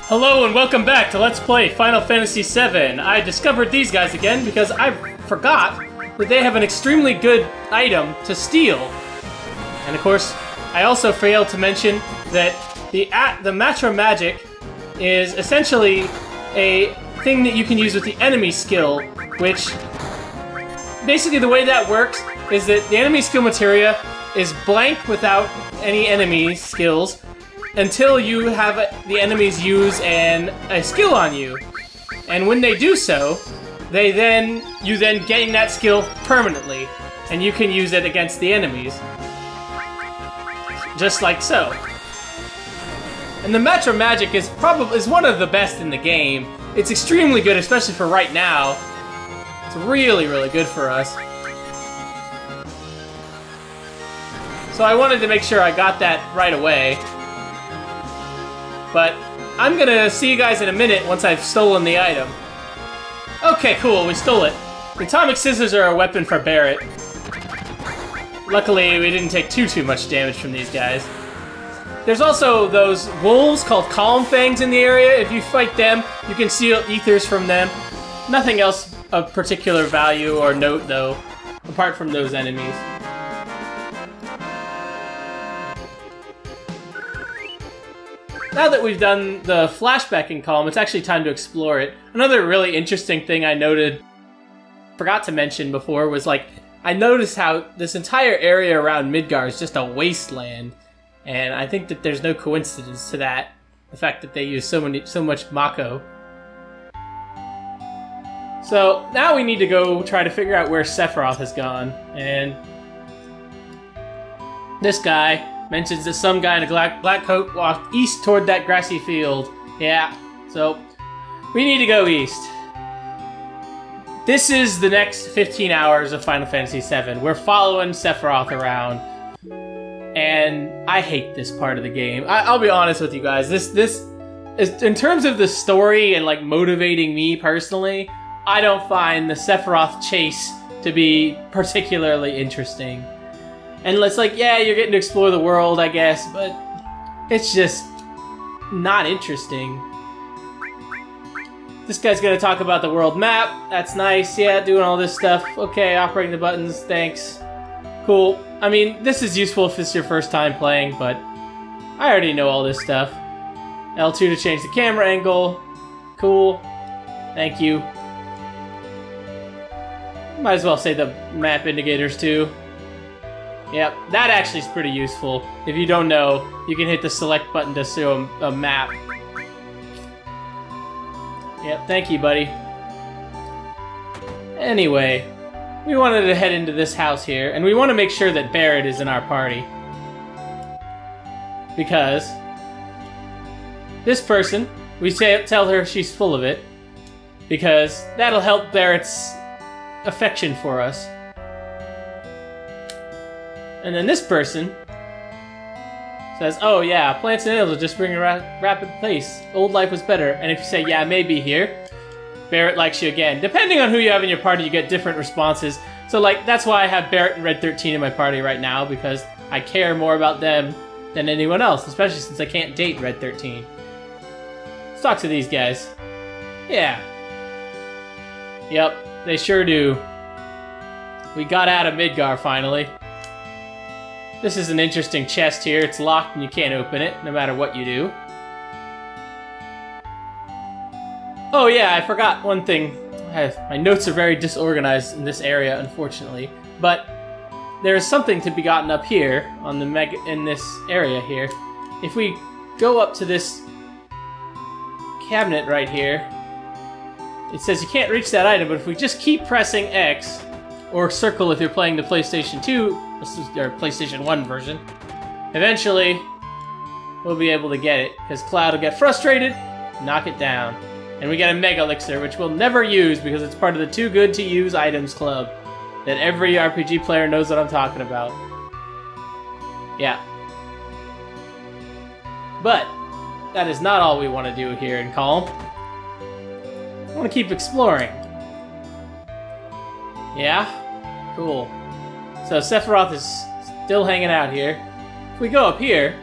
Hello and welcome back to Let's Play Final Fantasy VII. I discovered these guys again because I forgot that they have an extremely good item to steal. And of course, I also failed to mention that the Materia Magic is essentially a thing that you can use with the enemy skill, which basically the way that works is that the enemy skill materia is blank without any enemy skills until you have the enemies use a skill on you. And when they do so, you then gain that skill permanently, and you can use it against the enemies. Just like so. And the Materia Magic is one of the best in the game. It's extremely good, especially for right now. It's really, really good for us. So I wanted to make sure I got that right away. But I'm gonna see you guys in a minute once I've stolen the item. Okay, cool, we stole it. The atomic scissors are a weapon for Barret. Luckily, we didn't take too much damage from these guys. There's also those wolves called Kalm fangs in the area. If you fight them, you can steal ethers from them. Nothing else of particular value or note, though, apart from those enemies. Now that we've done the flashback in Kalm, it's actually time to explore it. Another really interesting thing I forgot to mention before, was I noticed how this entire area around Midgar is just a wasteland. And I think that there's no coincidence to that. The fact that they use so much Mako. So now we need to go try to figure out where Sephiroth has gone. And this guy mentions that some guy in a black coat walked east toward that grassy field. Yeah, so we need to go east. This is the next 15 hours of Final Fantasy VII. We're following Sephiroth around, and I hate this part of the game. I'll be honest with you guys. This is, in terms of the story and motivating me personally, I don't find the Sephiroth chase to be particularly interesting. And it's yeah, you're getting to explore the world, I guess, but it's just not interesting. This guy's gonna talk about the world map. That's nice. Yeah, doing all this stuff. Okay, operating the buttons. Thanks. Cool. I mean, this is useful if it's your first time playing, but I already know all this stuff. L2 to change the camera angle. Cool. Thank you. Might as well say the map indicators too. Yep, that actually is pretty useful. If you don't know, you can hit the select button to show a map. Yep, thank you, buddy. Anyway, we wanted to head into this house here, and we want to make sure that Barret is in our party. Because this person, we tell her she's full of it, because that'll help Barret's affection for us. And then this person says, oh yeah, plants and animals will just bring a rapid pace. Old life was better. And if you say, yeah, maybe here, Barret likes you again. Depending on who you have in your party, you get different responses. So that's why I have Barret and Red 13 in my party right now, because I care more about them than anyone else, especially since I can't date Red 13. Let's talk to these guys. Yeah. Yep, they sure do. We got out of Midgar finally. This is an interesting chest here. It's locked and you can't open it, no matter what you do. Oh yeah, I forgot one thing. My notes are very disorganized in this area, unfortunately. But there is something to be gotten up here on the in this area here. If we go up to this cabinet right here, it says you can't reach that item, but if we just keep pressing X, or circle if you're playing the PlayStation 2, or PlayStation 1 version, eventually we'll be able to get it, because Cloud will get frustrated, knock it down. And we get a Mega Elixir, which we'll never use because it's part of the Too Good to Use Items Club that every RPG player knows what I'm talking about. Yeah. But that is not all we want to do here in Kalm. I want to keep exploring. Yeah? Cool. So Sephiroth is still hanging out here. If we go up here,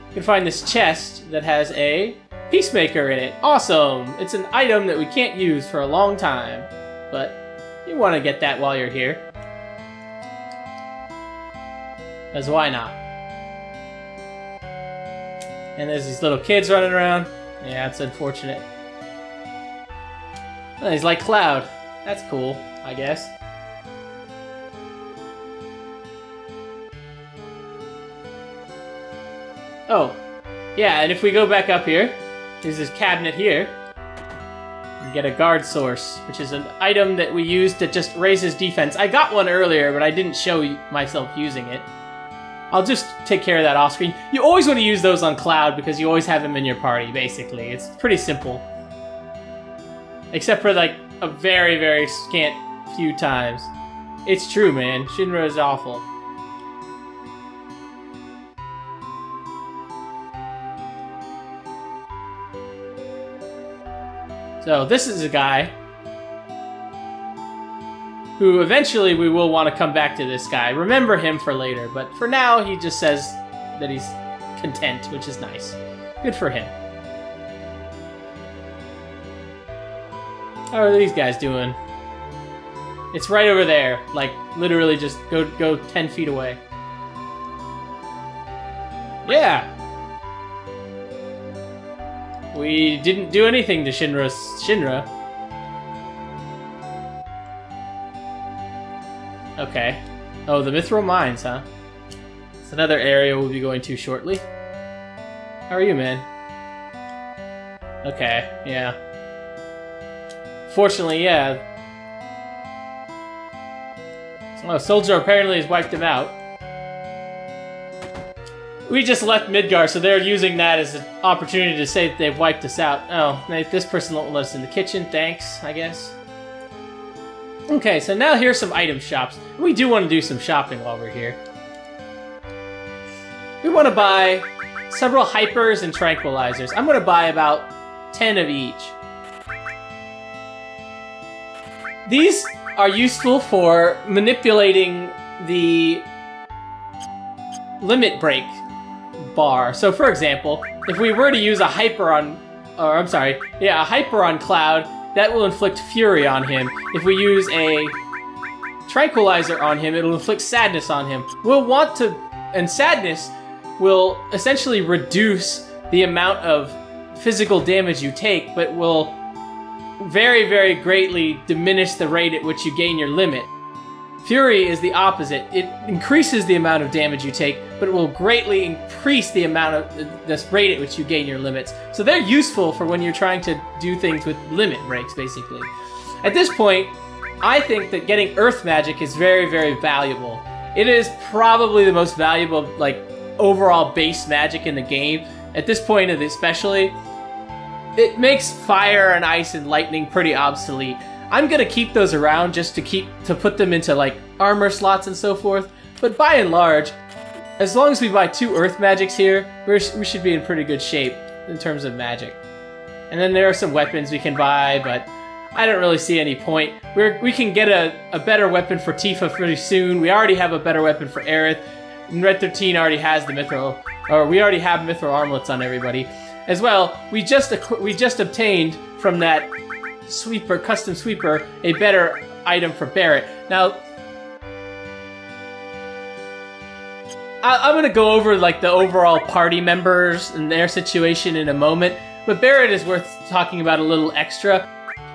you can find this chest that has a Peacemaker in it. Awesome! It's an item that we can't use for a long time. But you want to get that while you're here. Because why not? And there's these little kids running around. Yeah, it's unfortunate. Oh, he's like Cloud. That's cool, I guess. Oh, yeah, and if we go back up here, there's this cabinet here. You get a guard source, which is an item that we use that just raises defense. I got one earlier, but I didn't show myself using it. I'll just take care of that off screen. You always want to use those on Cloud because you always have him in your party, basically. It's pretty simple. Except for, like, a very, very scant few times. It's true, man. Shinra is awful. So, this is a guy who eventually we will want to come back to this guy. Remember him for later, but for now he just says that he's content, which is nice. Good for him. How are these guys doing? It's right over there. Like, literally just go 10 feet away. Yeah! We didn't do anything to Shinra. Okay. Oh, the Mithril Mines, huh? It's another area we'll be going to shortly. How are you, man? Okay, yeah. Fortunately, yeah. Oh, Soldier apparently has wiped him out. We just left Midgar, so they're using that as an opportunity to say that they've wiped us out. Oh, this person won't let us in the kitchen. Thanks, I guess. Okay, so now here's some item shops. We do want to do some shopping while we're here. We want to buy several hypers and tranquilizers. I'm going to buy about 10 of each. These are useful for manipulating the limit break bar. So, for example, if we were to use a hyper on... Or, I'm sorry. Yeah, a hyper on Cloud, that will inflict fury on him. If we use a tranquilizer on him, it'll inflict sadness on him. We'll want to... And sadness will essentially reduce the amount of physical damage you take, but will very, very greatly diminish the rate at which you gain your limit. Fury is the opposite. It increases the amount of damage you take, but it will greatly increase the amount of this rate at which you gain your limits. So they're useful for when you're trying to do things with limit breaks, basically. At this point, I think that getting Earth Magic is very, very valuable. It is probably the most valuable, like, overall base magic in the game. At this point, especially, it makes fire and ice and lightning pretty obsolete. I'm gonna keep those around just to put them into, like, armor slots and so forth. But by and large, as long as we buy 2 Earth Magics here, we should be in pretty good shape in terms of magic. And then there are some weapons we can buy, but I don't really see any point. We can get a better weapon for Tifa pretty soon. We already have a better weapon for Aerith. And Red 13 already has the Mithril, or we already have Mithril armlets on everybody. As well, we just obtained from that sweeper, custom sweeper, a better item for Barret. Now, I'm gonna go over, like, the overall party members and their situation in a moment, but Barret is worth talking about a little extra.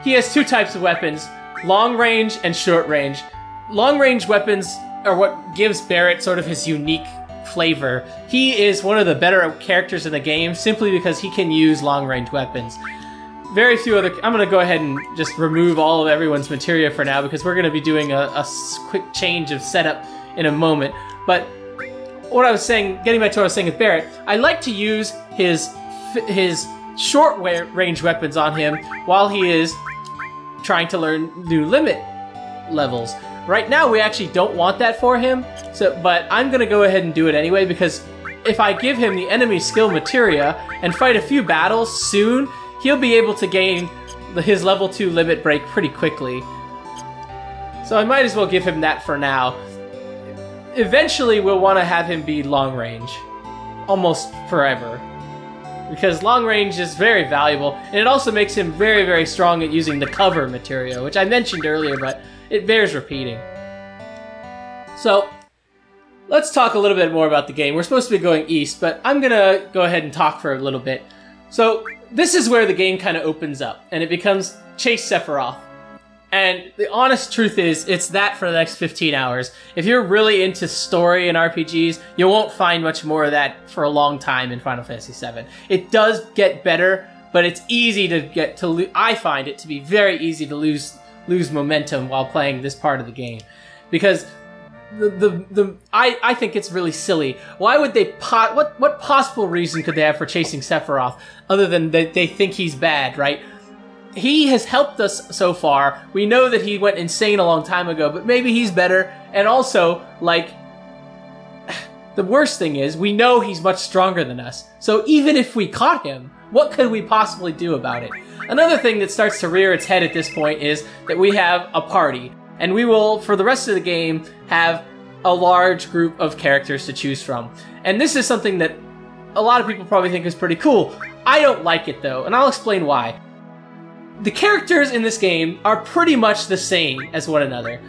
He has 2 types of weapons, long range and short range. Long range weapons are what gives Barret sort of his unique flavor. He is one of the better characters in the game simply because he can use long range weapons. Very few other... I'm going to go ahead and just remove all of everyone's materia for now because we're going to be doing a quick change of setup in a moment. But what I was saying, getting back to what I was saying with Barret, I like to use his short range weapons on him while he is trying to learn new limit levels. Right now, we actually don't want that for him, but I'm going to go ahead and do it anyway because if I give him the enemy skill materia and fight a few battles soon, he'll be able to gain his level 2 limit break pretty quickly. So I might as well give him that for now. Eventually, we'll want to have him be long range. Almost forever. because long range is very valuable, and it also makes him very, very strong at using the cover materia, which I mentioned earlier, but it bears repeating. So, let's talk a little bit more about the game. We're supposed to be going east, but I'm gonna go ahead and talk for a little bit. So, this is where the game kind of opens up, and it becomes Chase Sephiroth. And the honest truth is, it's that for the next 15 hours. If you're really into story and RPGs, you won't find much more of that for a long time in Final Fantasy VII. It does get better, but it's easy to get to I find it to be very easy to lose momentum while playing this part of the game. Because I think it's really silly. Why would they what possible reason could they have for chasing Sephiroth other than that they think he's bad, right? He has helped us so far. We know that he went insane a long time ago, but maybe he's better. And also, like, the worst thing is, we know he's much stronger than us. So even if we caught him, what could we possibly do about it? Another thing that starts to rear its head at this point is that we have a party. And we will, for the rest of the game, have a large group of characters to choose from. And this is something that a lot of people probably think is pretty cool. I don't like it, though, and I'll explain why. The characters in this game are pretty much the same as one another.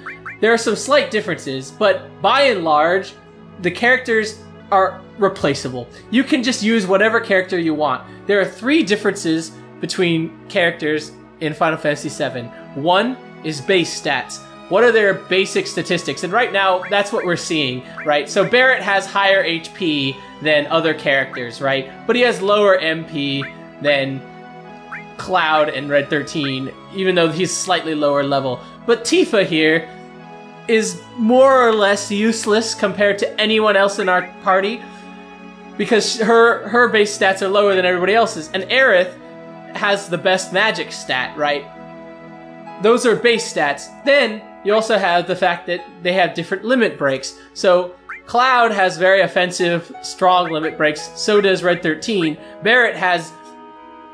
There are some slight differences, but by and large, the characters are replaceable. You can just use whatever character you want. There are 3 differences between characters in Final Fantasy VII. One is base stats. What are their basic statistics? And right now, that's what we're seeing, right? So Barret has higher HP than other characters, right? But he has lower MP than Cloud and Red 13, even though he's slightly lower level. But Tifa here is more or less useless compared to anyone else in our party because her base stats are lower than everybody else's. And Aerith has the best magic stat, right? Those are base stats. Then you also have the fact that they have different limit breaks. So Cloud has very offensive, strong limit breaks. So does Red 13. Barret has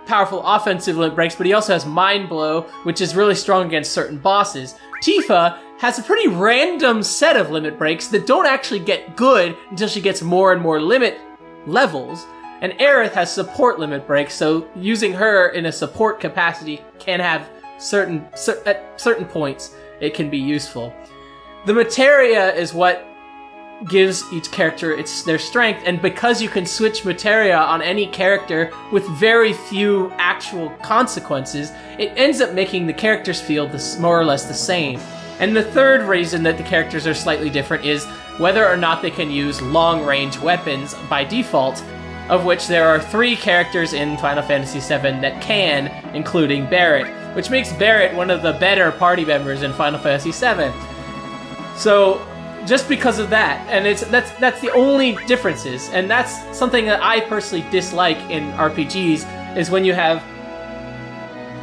powerful offensive limit breaks, but he also has Mind Blow, which is really strong against certain bosses. Tifa has a pretty random set of limit breaks that don't actually get good until she gets more and more limit levels. And Aerith has support limit breaks, so using her in a support capacity can have at certain points it can be useful. The materia is what gives each character their strength, and because you can switch materia on any character with very few actual consequences, it ends up making the characters feel more or less the same. And the third reason that the characters are slightly different is whether or not they can use long-range weapons by default, of which there are 3 characters in Final Fantasy VII that can, including Barret, which makes Barret one of the better party members in Final Fantasy VII. So, just because of that, and that's the only differences, and that's something that I personally dislike in RPGs, is when you have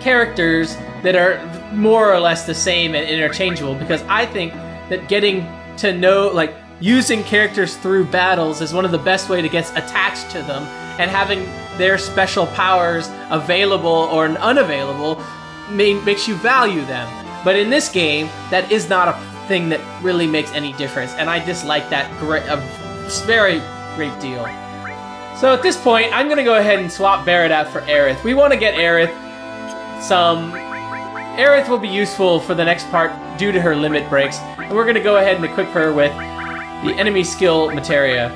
characters that are more or less the same and interchangeable, because I think that getting to know, like, using characters through battles is one of the best way to get attached to them, and having their special powers available or unavailable makes you value them. But in this game, that is not a thing that really makes any difference, and I dislike that a very great deal. So at this point, I'm going to go ahead and swap Barret out for Aerith. We want to get Aerith Aerith will be useful for the next part due to her limit breaks, and we're going to go ahead and equip her with the enemy skill materia.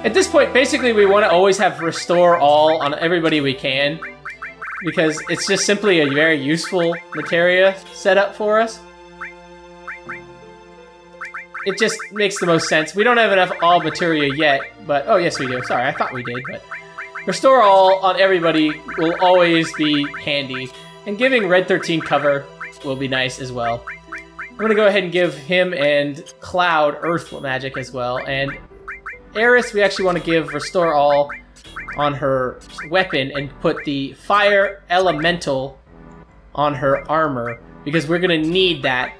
At this point, basically, we want to always have Restore All on everybody we can, because it's just simply a very useful materia setup for us. It just makes the most sense. We don't have enough all materia yet, but... Oh, yes, we do. Sorry, I thought we did, but... Restore All on everybody will always be handy, and giving Red 13 cover will be nice as well. I'm going to go ahead and give him and Cloud Earth Magic as well, and Aerith, we actually want to give Restore All on her weapon and put the Fire Elemental on her armor, because we're going to need that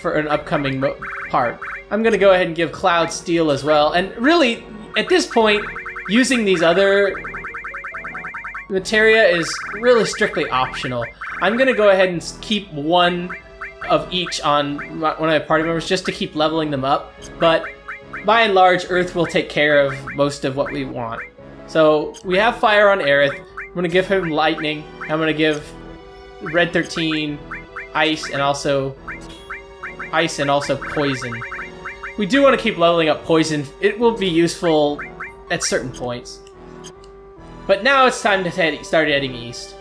for an upcoming part. I'm going to go ahead and give Cloud Steel as well, and really, at this point, using these other materia is really strictly optional. I'm going to go ahead and keep one of each on one of my party members just to keep leveling them up, but by and large, Earth will take care of most of what we want. So we have Fire on Aerith, gonna give him lightning. I'm gonna give Red 13 ice and also poison. We do want to keep leveling up poison. It will be useful at certain points. But now it's time to start heading east.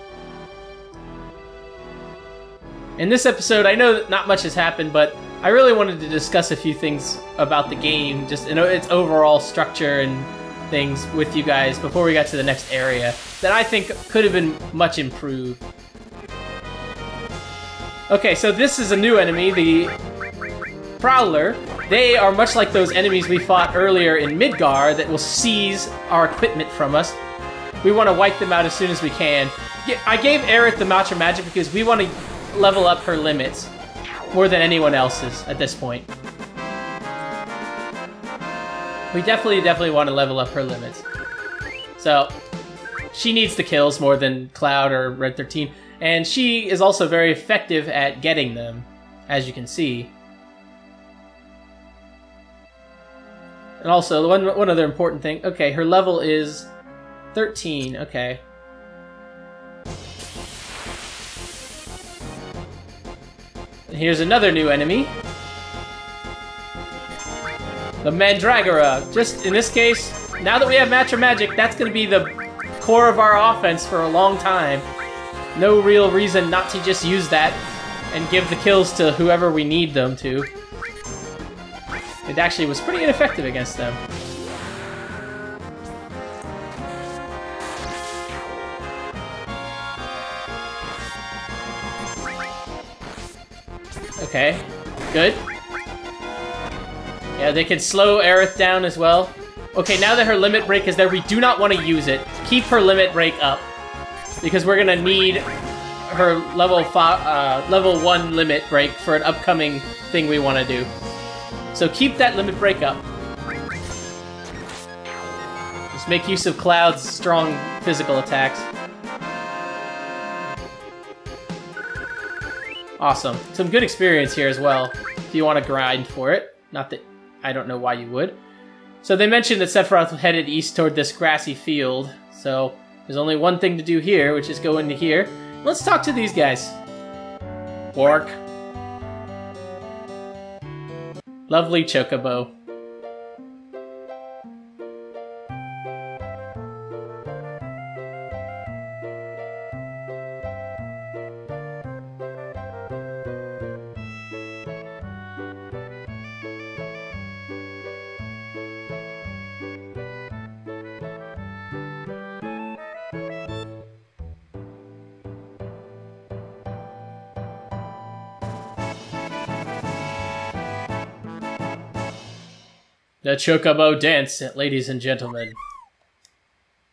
In this episode, I know that not much has happened, but I really wanted to discuss a few things about the game, just its overall structure and things with you guys before we got to the next area that I think could have been much improved. Okay, so this is a new enemy, the Prowler. They are much like those enemies we fought earlier in Midgar that will seize our equipment from us. We want to wipe them out as soon as we can. I gave Aerith the Matcha Magic because we want to level up her limits more than anyone else's at this point. We definitely want to level up her limits. So, she needs the kills more than Cloud or Red 13, and she is also very effective at getting them, as you can see. And also, one other important thing, okay, her level is 13, okay. Here's another new enemy. The Mandragora. Just, in this case, now that we have Matcha Magic, that's going to be the core of our offense for a long time. No real reason not to just use that and give the kills to whoever we need them to. It actually was pretty ineffective against them. Okay, good. Yeah, they can slow Aerith down as well. Okay, now that her limit break is there, we do not want to use it. Keep her limit break up, because we're gonna need her level 1 limit break for an upcoming thing we want to do. So keep that limit break up. Just make use of Cloud's strong physical attacks. Awesome. Some good experience here as well, if you want to grind for it. Not that I don't know why you would. So they mentioned that Sephiroth headed east toward this grassy field, so there's only one thing to do here, which is go into here. Let's talk to these guys. Bork. Lovely chocobo. The Chocobo Dance, ladies and gentlemen.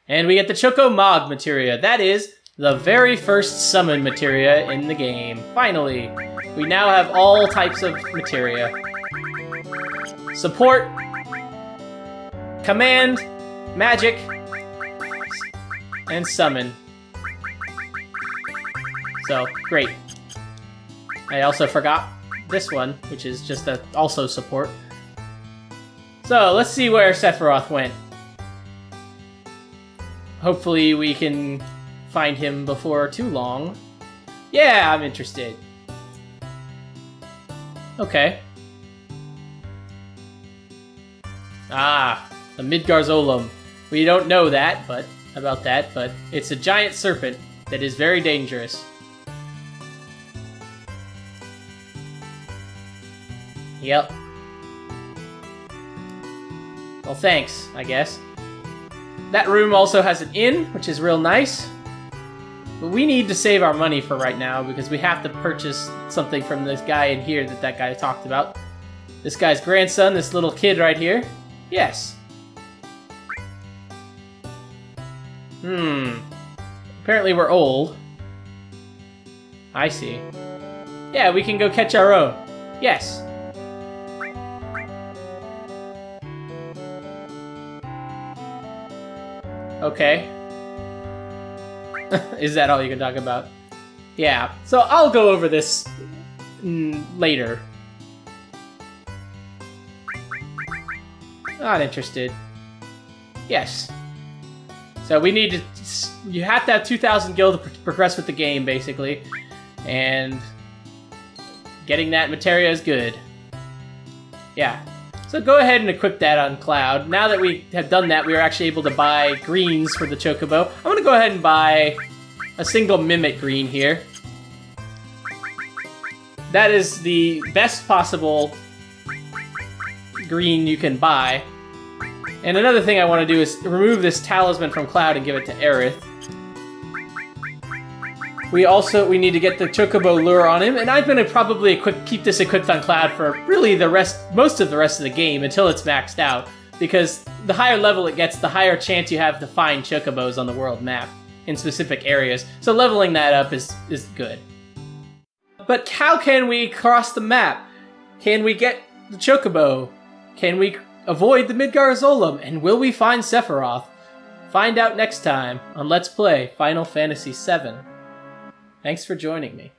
And we get the Choco Mog materia. That is the very first summon materia in the game. Finally, we now have all types of materia. Support, Command, Magic, and Summon. So, great. I also forgot this one, which is just also support. So, let's see where Sephiroth went. Hopefully we can find him before too long. Yeah, I'm interested. Okay. Ah, the Midgarzolum. We don't know that, but it's a giant serpent that is very dangerous. Yep. Well, thanks, I guess. That room also has an inn, which is real nice. But we need to save our money for right now, because we have to purchase something from this guy in here that guy talked about. This guy's grandson, this little kid right here. Yes. Apparently we're old. I see. Yeah, we can go catch our own. Yes. Okay. Is that all you can talk about? Yeah, so I'll go over this later. Not interested. Yes. So we need to... You have to have 2,000 gil to progress with the game, basically. And getting that Materia is good. Yeah. So go ahead and equip that on Cloud. Now that we have done that, we are actually able to buy greens for the Chocobo. I'm going to go ahead and buy a single Mimic green here. That is the best possible green you can buy. And another thing I want to do is remove this talisman from Cloud and give it to Aerith. We need to get the Chocobo lure on him, and I'm going to probably keep this equipped on Cloud for really most of the rest of the game until it's maxed out, because the higher level it gets, the higher chance you have to find Chocobos on the world map in specific areas. So leveling that up is good. But how can we cross the map? Can we get the Chocobo? Can we avoid the Midgar Zolom? And will we find Sephiroth? Find out next time on Let's Play Final Fantasy VII. Thanks for joining me.